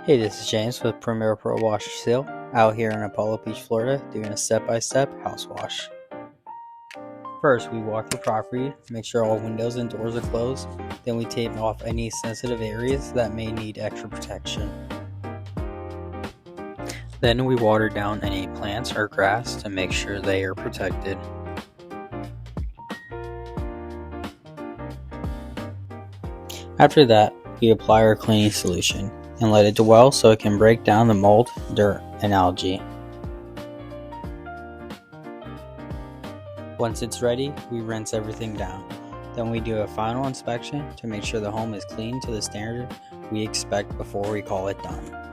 Hey, this is James with Premier Pro Wash and Seal out here in Apollo Beach, Florida, doing a step-by-step house wash. First, we walk the property, make sure all windows and doors are closed. Then we tape off any sensitive areas that may need extra protection. Then we water down any plants or grass to make sure they are protected. After that, we apply our cleaning solution and let it dwell so it can break down the mold, dirt, and algae. Once it's ready, we rinse everything down. Then we do a final inspection to make sure the home is clean to the standard we expect before we call it done.